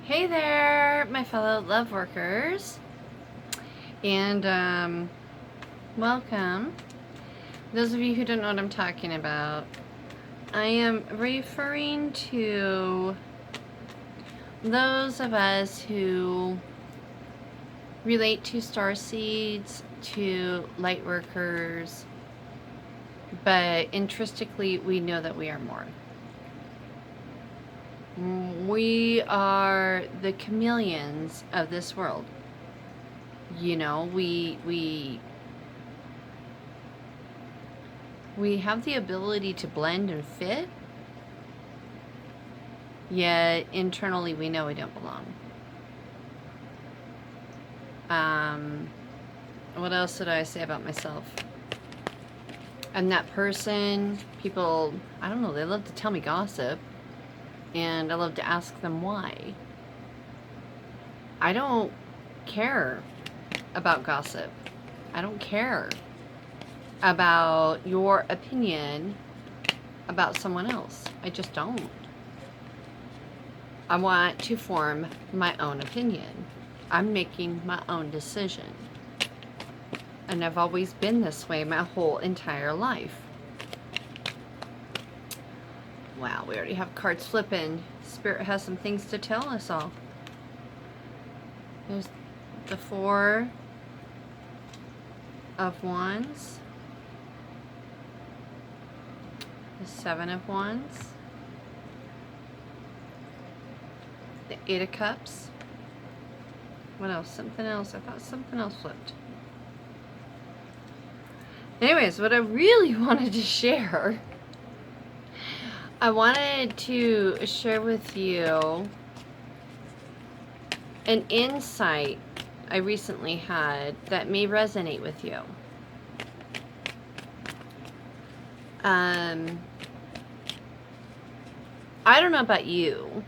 Hey there, my fellow love workers, and welcome. Those of you who don't know what I'm talking about, I am referring to those of us who relate to starseeds, to lightworkers, but intrinsically we know that we are more. We are the chameleons of this world. You know, we have the ability to blend and fit, yet internally we know we don't belong. What else did I say about myself? I'm that person. People, I don't know, they love to tell me gossip, and I love to ask them why. I don't care about gossip. I don't care about your opinion about someone else. I just don't. I want to form my own opinion. I'm making my own decision. And I've always been this way my whole entire life. Wow, we already have cards flipping. Spirit has some things to tell us all. There's the 4 of Wands. The 7 of Wands. The 8 of Cups. What else? Something else. I thought something else flipped. Anyways, what I really wanted to share, I wanted to share with you an insight I recently had that may resonate with you. I don't know about you.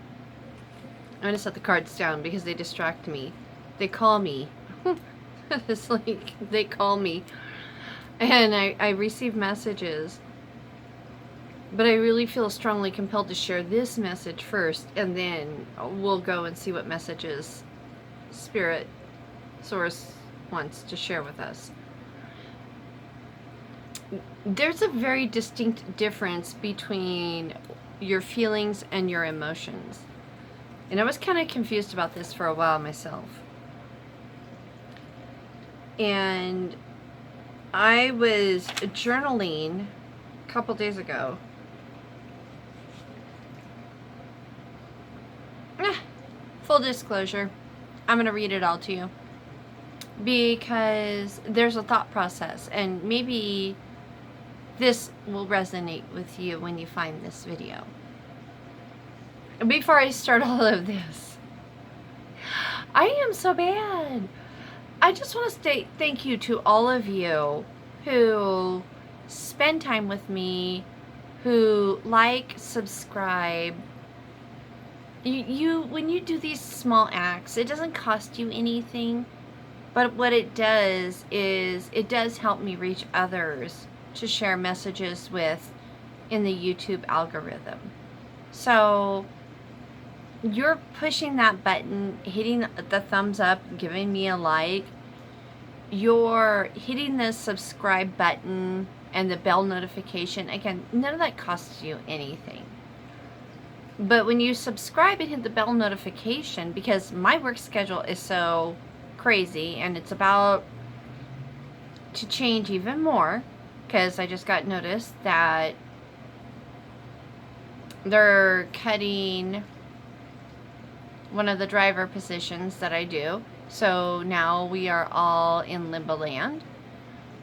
I'm going to set the cards down because they distract me. They call me. It's like they call me. And I receive messages. But I really feel strongly compelled to share this message first, and then we'll go and see what messages Spirit Source wants to share with us. There's a very distinct difference between your feelings and your emotions. And I was kind of confused about this for a while myself. And I was journaling a couple days ago. Full disclosure, I'm going to read it all to you because there's a thought process, and maybe this will resonate with you when you find this video. Before I start all of this, I am so bad. I just want to say thank you to all of you who spend time with me, who like, subscribe. When you do these small acts, it doesn't cost you anything, but what it does is it does help me reach others to share messages with in the YouTube algorithm. So you're pushing that button, hitting the thumbs up, giving me a like, you're hitting the subscribe button and the bell notification. Again, none of that costs you anything. But when you subscribe and hit the bell notification, because my work schedule is so crazy and it's about to change even more, because I just got notice that they're cutting one of the driver positions that I do. So now we are all in limbo land.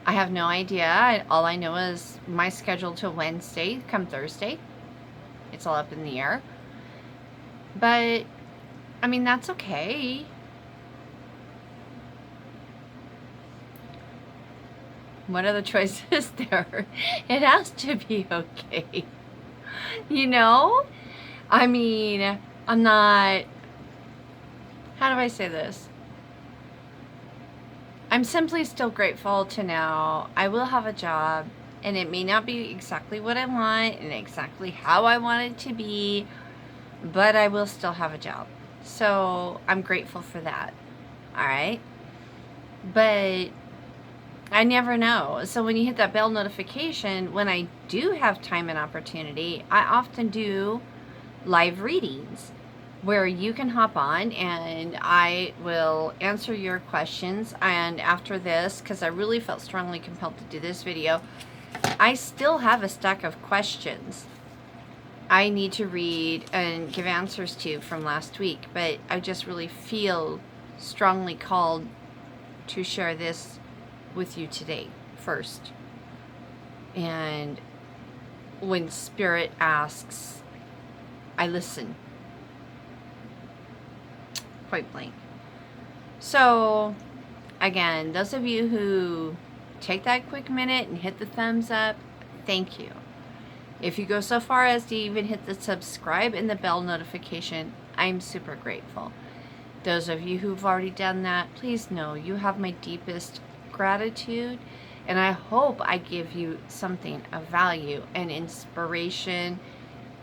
I have no idea. All I know is my schedule till Wednesday, come Thursday. It's all up in the air. But, I mean, that's okay. What other choice is there? It has to be okay. You know? I mean, I'm not... How do I say this? I'm simply still grateful to know I will have a job, and it may not be exactly what I want and exactly how I want it to be, but I will still have a job. So I'm grateful for that. All right. But I never know. So when you hit that bell notification, when I do have time and opportunity, I often do live readings where you can hop on and I will answer your questions. And after this, because I really felt strongly compelled to do this video, I still have a stack of questions I need to read and give answers to from last week, but I just really feel strongly called to share this with you today first. And when Spirit asks, I listen. Point blank. So, again, those of you who take that quick minute and hit the thumbs up, thank you. If you go so far as to even hit the subscribe and the bell notification, I'm super grateful. Those of you who've already done that, please know you have my deepest gratitude, and I hope I give you something of value and inspiration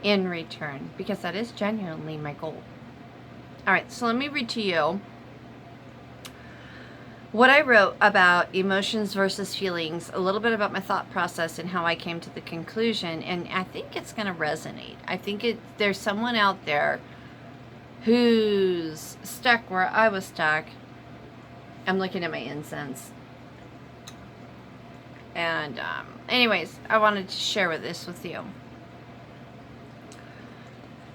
in return, because that is genuinely my goal. All right, so let me read to you what I wrote about emotions versus feelings, a little bit about my thought process and how I came to the conclusion, and I think it's going to resonate. I think there's someone out there who's stuck where I was stuck. I'm looking at my incense. And anyways, I wanted to share this with you.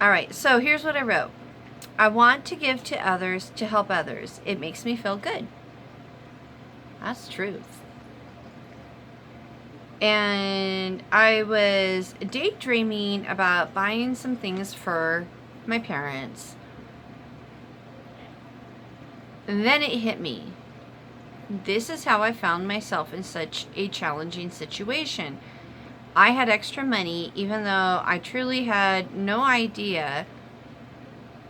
All right, so here's what I wrote. I want to give to others to help others. It makes me feel good. That's truth. And I was daydreaming about buying some things for my parents. And then it hit me. This is how I found myself in such a challenging situation. I had extra money, even though I truly had no idea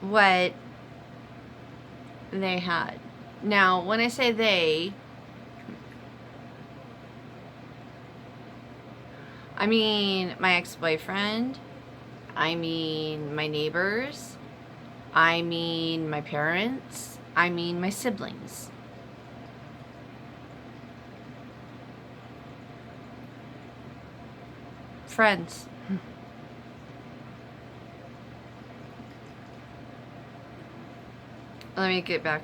what they had. Now, when I say they, I mean my ex-boyfriend, I mean my neighbors, I mean my parents, I mean my siblings. Friends. Let me get back.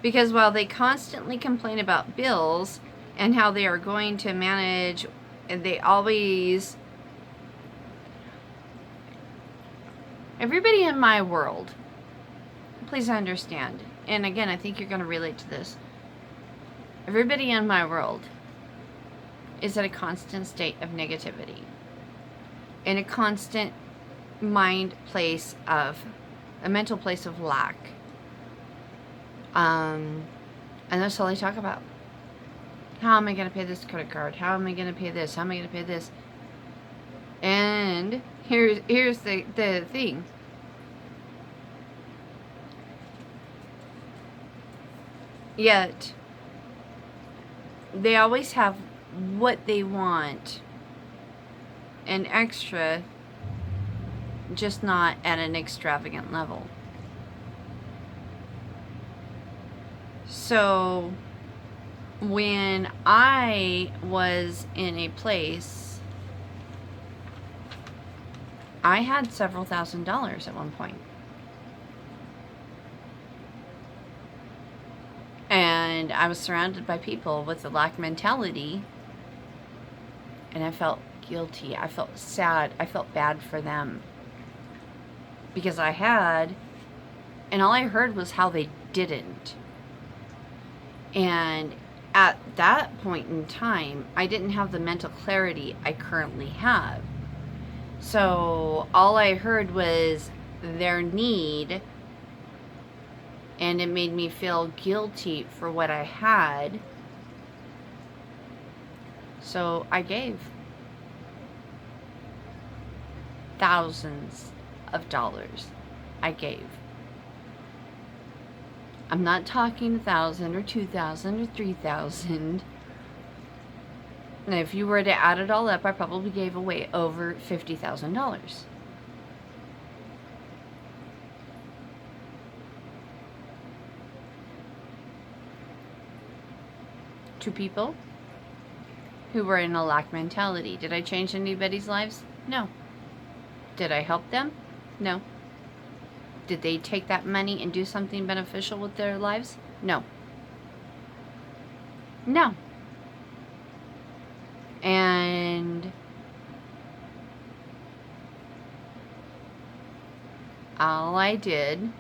Because while they constantly complain about bills and how they are going to manage, they always... Everybody in my world, please understand, and again, I think you're going to relate to this. Everybody in my world is at a constant state of negativity, in a constant mental place of lack. And that's all they talk about. How am I going to pay this credit card? How am I going to pay this? How am I going to pay this? And here's the thing. Yet, they always have what they want and extra, just not at an extravagant level. So when I was in a place, I had several $1,000s at one point. And I was surrounded by people with the lack mentality, and I felt guilty. I felt sad. I felt bad for them. Because I had, and all I heard was how they didn't. And at that point in time, I didn't have the mental clarity I currently have. So all I heard was their need, and it made me feel guilty for what I had. So I gave thousands of dollars. I gave. I'm not talking 1,000 or 2,000 or 3,000. And if you were to add it all up, I probably gave away over $50,000. to people who were in a lack mentality. Did I change anybody's lives? No. Did I help them? No. Did they take that money and do something beneficial with their lives? No. No. And all I did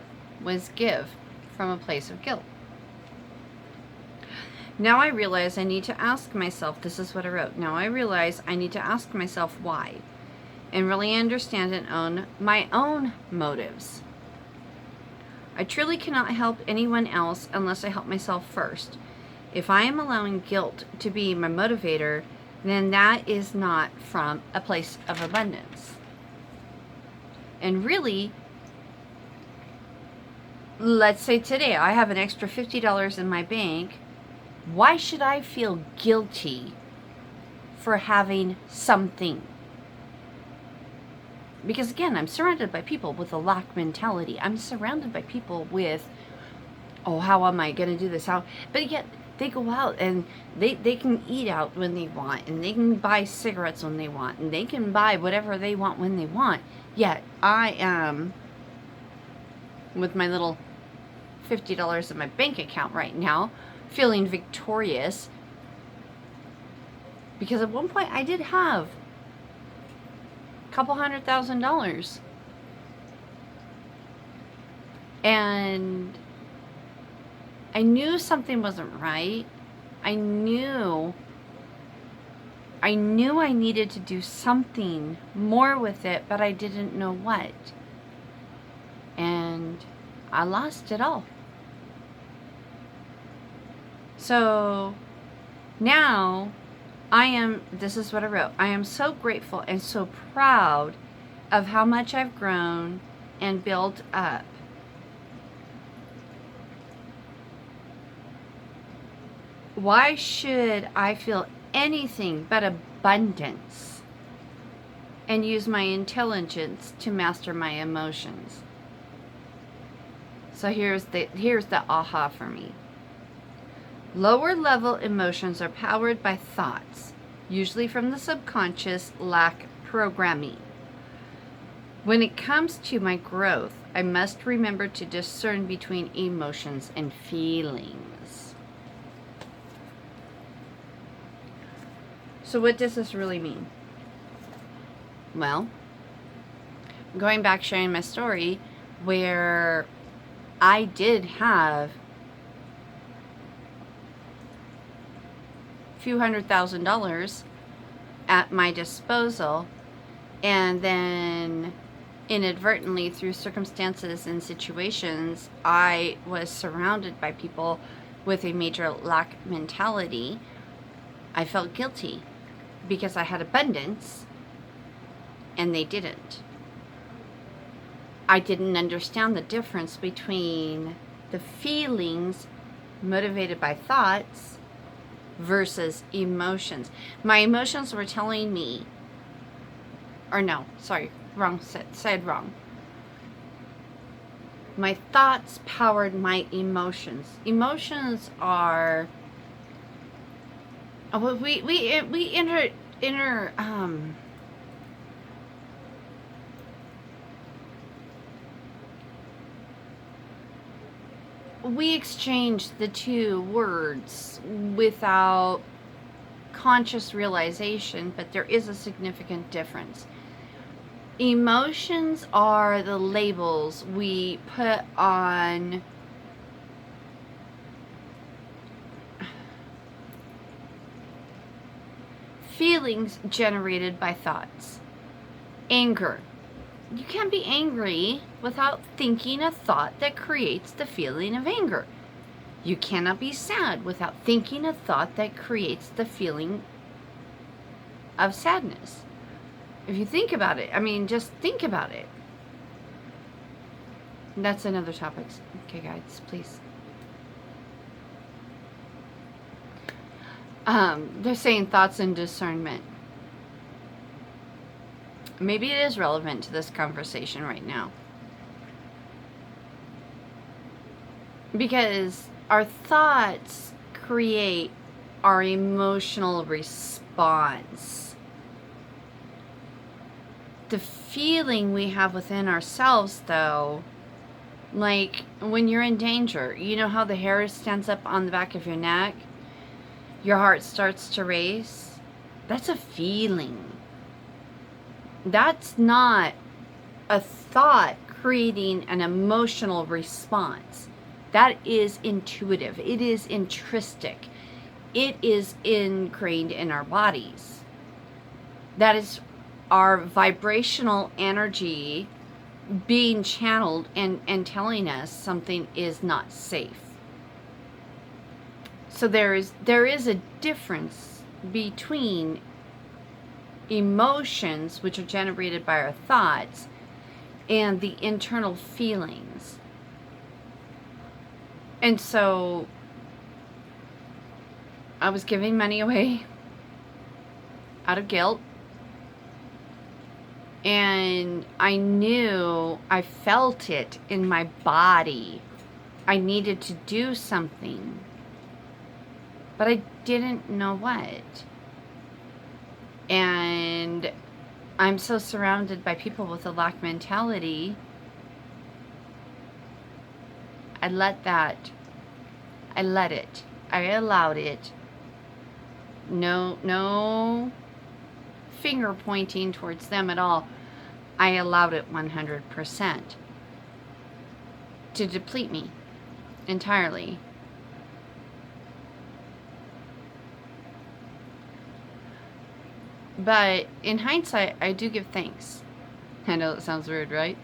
was give from a place of guilt. Now I realize I need to ask myself, this is what I wrote, now I realize I need to ask myself why, and really understand and own my own motives. I truly cannot help anyone else unless I help myself first. If I am allowing guilt to be my motivator, then that is not from a place of abundance. And really, let's say today I have an extra $50 in my bank. Why should I feel guilty for having something? Because again, I'm surrounded by people with a lack mentality. I'm surrounded by people with, oh, how am I going to do this? But yet they go out and they can eat out when they want, and they can buy cigarettes when they want, and they can buy whatever they want when they want. Yet I am with my little $50 in my bank account right now, feeling victorious, because at one point I did have a couple $100,000, and I knew something wasn't right. I knew I needed to do something more with it, but I didn't know what, and I lost it all. So now this is what I wrote, I am so grateful and so proud of how much I've grown and built up. Why should I feel anything but abundance and use my intelligence to master my emotions? So here's the aha for me. Lower level emotions are powered by thoughts, usually from the subconscious lack programming. When it comes to my growth, I must remember to discern between emotions and feelings. So what does this really mean? Well, going back, sharing my story where I did have few $100,000 at my disposal, and then inadvertently, through circumstances and situations, I was surrounded by people with a major lack mentality. I felt guilty because I had abundance and they didn't. I didn't understand the difference between the feelings motivated by thoughts versus emotions. My emotions were telling me, or no, sorry, said wrong. My thoughts powered my emotions. Emotions are, we exchange the two words without conscious realization, but there is a significant difference. Emotions are the labels we put on feelings generated by thoughts. Anger. You can't be angry without thinking a thought that creates the feeling of anger. You cannot be sad without thinking a thought that creates the feeling of sadness. If you think about it, just think about it. That's another topic. Okay, guys, please. They're saying thoughts and discernment. Maybe it is relevant to this conversation right now. Because our thoughts create our emotional response. The feeling we have within ourselves, though, like when you're in danger, you know how the hair stands up on the back of your neck? Your heart starts to race? That's a feeling. That's not a thought creating an emotional response. That is intuitive. It is intrinsic. It is ingrained in our bodies. That is our vibrational energy being channeled and telling us something is not safe. So there is a difference between emotions, which are generated by our thoughts, and the internal feelings. And so I was giving money away out of guilt. And I knew, I felt it in my body. I needed to do something. But I didn't know what. And I'm so surrounded by people with a lack mentality. I let it. I allowed it. No finger pointing towards them at all. I allowed it 100% to deplete me entirely. But in hindsight, I do give thanks. I know it sounds weird, right?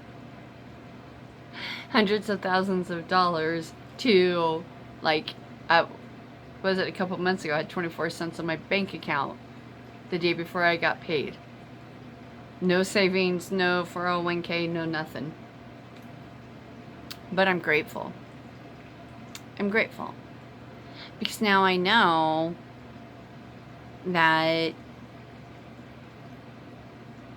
Hundreds of thousands of dollars to, like, was it a couple months ago? I had 24 cents on my bank account the day before I got paid. No savings, no 401k, no nothing. But I'm grateful. I'm grateful. Because now I know that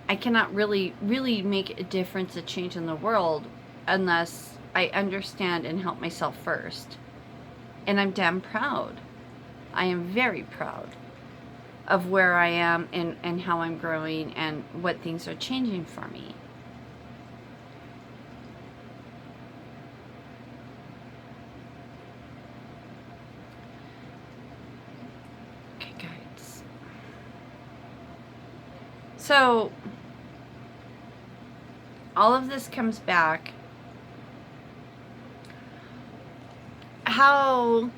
I cannot really make a difference, a change in the world, unless I understand and help myself first. And I'm damn proud. I am very proud of where I am and how I'm growing and what things are changing for me. Okay, guys. So, all of this comes back. How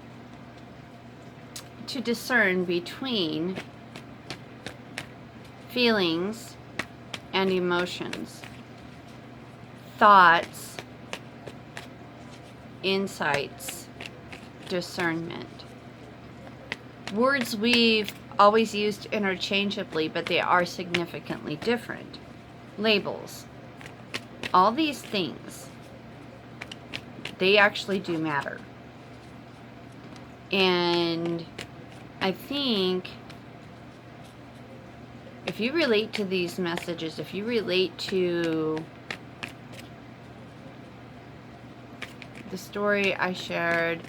to discern between feelings and emotions, thoughts, insights, discernment. Words we've always used interchangeably, but they are significantly different. Labels. All these things, they actually do matter. And I think if you relate to these messages, if you relate to the story I shared,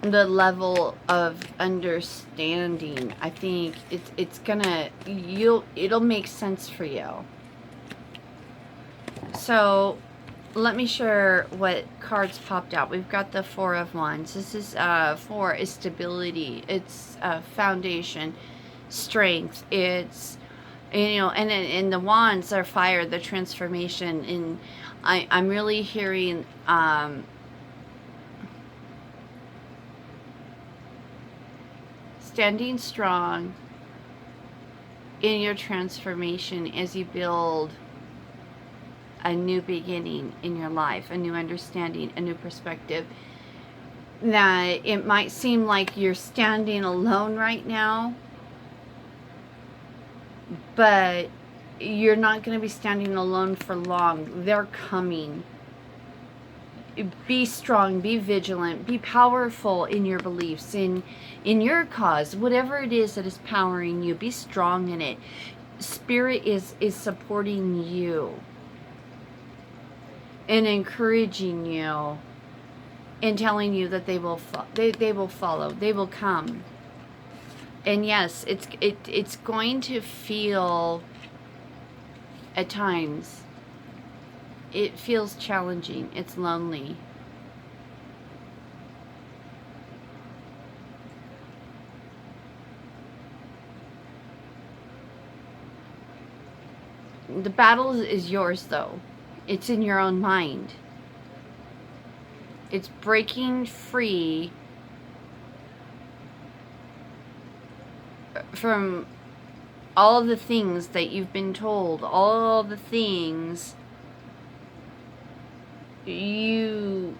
the level of understanding, I think it'll make sense for you. So let me share what cards popped out. We've got the Four of Wands. This is for is stability. It's foundation, strength. It's, you know, and the wands are fire, the transformation. And I'm really hearing standing strong in your transformation as you build a new beginning in your life, a new understanding, a new perspective. That it might seem like you're standing alone right now, but you're not going to be standing alone for long. They're coming. Be strong, be vigilant, be powerful in your beliefs, in your cause, whatever it is that is powering you. Be strong in it. Spirit is supporting you and encouraging you in telling you that they will they will follow, they will come. And yes, it's going to feel at times, it feels challenging, it's lonely. The battle is yours, though. It's in your own mind. It's breaking free from all the things that you've been told, all the things the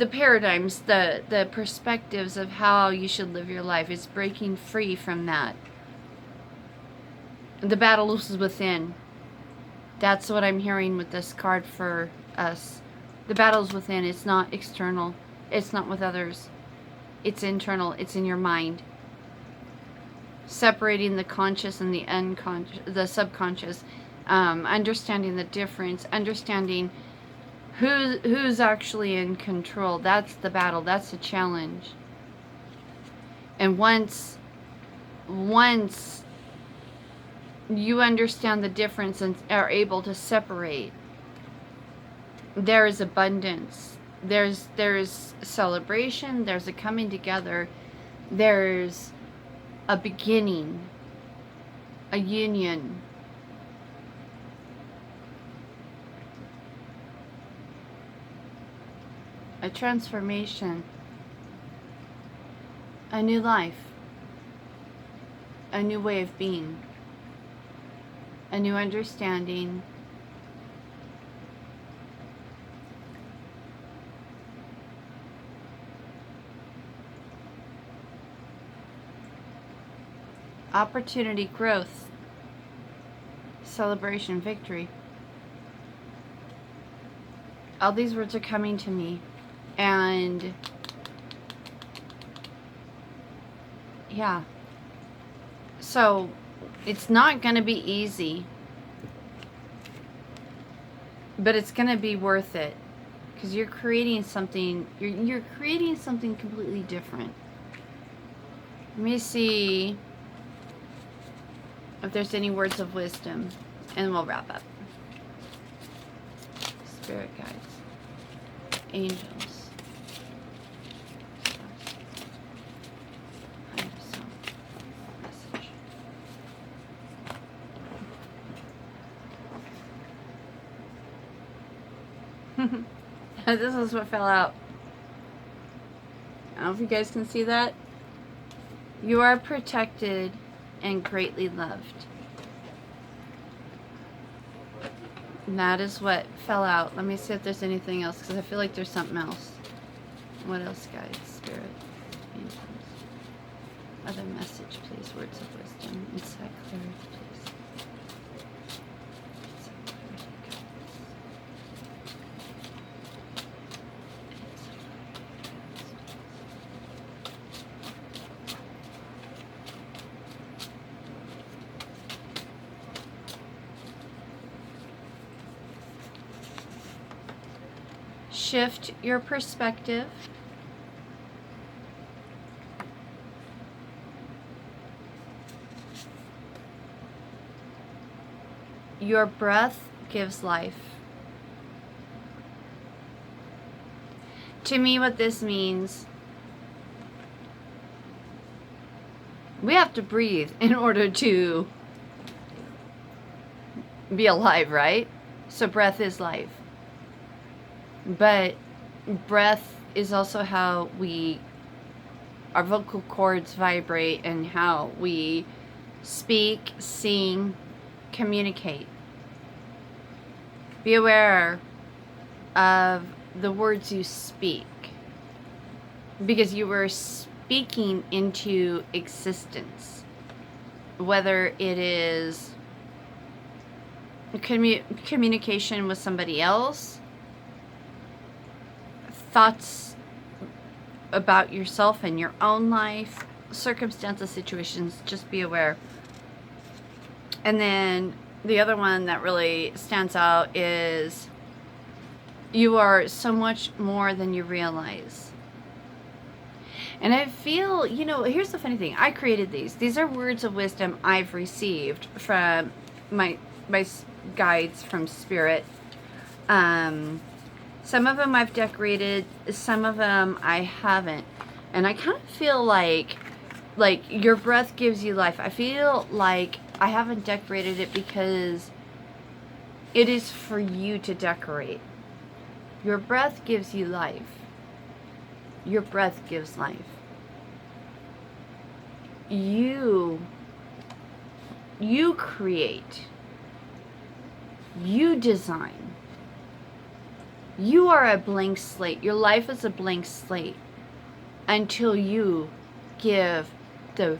paradigms, the perspectives of how you should live your life. It's breaking free from that. The battle is within. That's what I'm hearing with this card for us. The battle's within. It's not external. It's not with others. It's internal. It's in your mind. Separating the conscious and the unconscious, the subconscious. Understanding the difference. Understanding who's actually in control. That's the battle. That's the challenge. And once you understand the difference and are able to separate, there is abundance. There's celebration. There's a coming together. There's a beginning, a union. A transformation. A new life. A new way of being. A new understanding. Opportunity, growth, celebration, victory. All these words are coming to me, and yeah. So it's not going to be easy, but it's going to be worth it, because you're creating something. You're creating something completely different. Let me see if there's any words of wisdom, and we'll wrap up. Spirit guides, angels, message. This is what fell out. I don't know if you guys can see that. You are protected and greatly loved. And that is what fell out. Let me see if there's anything else, because I feel like there's something else. What else, guys? Spirit, angels. Other message, please. Words of wisdom. Insight, clarity, please. Insight, clarity, guidance. Shift your perspective. Your breath gives life. To me, what this means, we have to breathe in order to be alive, right? So breath is life. But breath is also how our vocal cords vibrate, and how we speak, sing, communicate. Be aware of the words you speak, because you are speaking into existence. Whether it is communication with somebody else, thoughts about yourself and your own life, circumstances, situations, just be aware. And then the other one that really stands out is You are so much more than you realize. And I feel, here's the funny thing. I created these. These are words of wisdom I've received from my guides from Spirit. Some of them I've decorated. Some of them I haven't. And I kind of feel like your breath gives you life. I feel like I haven't decorated it because it is for you to decorate. Your breath gives you life. Your breath gives life. You create. You design. You are a blank slate. Your life is a blank slate until you give the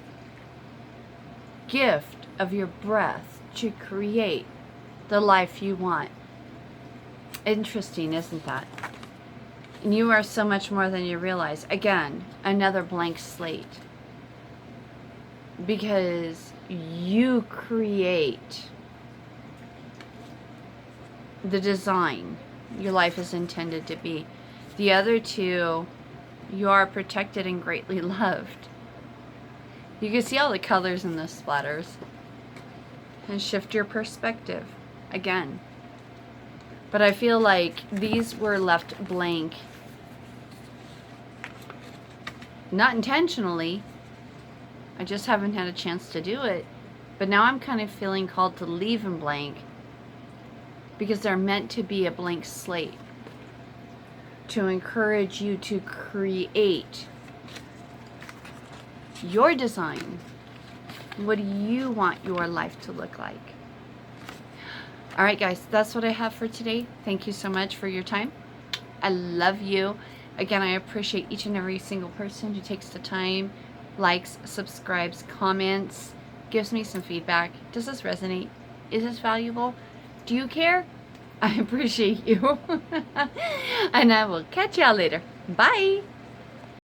gift of your breath to create the life you want. Interesting, isn't that? And you are so much more than you realize. Again, another blank slate. Because you create the design your life is intended to be. The other two, you are protected and greatly loved. You can see all the colors in the splatters. And shift your perspective. Again. But I feel like these were left blank. Not intentionally. I just haven't had a chance to do it. But now I'm kind of feeling called to leave them blank. Because they're meant to be a blank slate. To encourage you to create your design. What do you want your life to look like? Alright guys, that's what I have for today. Thank you so much for your time. I love you. Again, I appreciate each and every single person who takes the time, likes, subscribes, comments, gives me some feedback. Does this resonate? Is this valuable? Do you care? I appreciate you. And I will catch y'all later. Bye!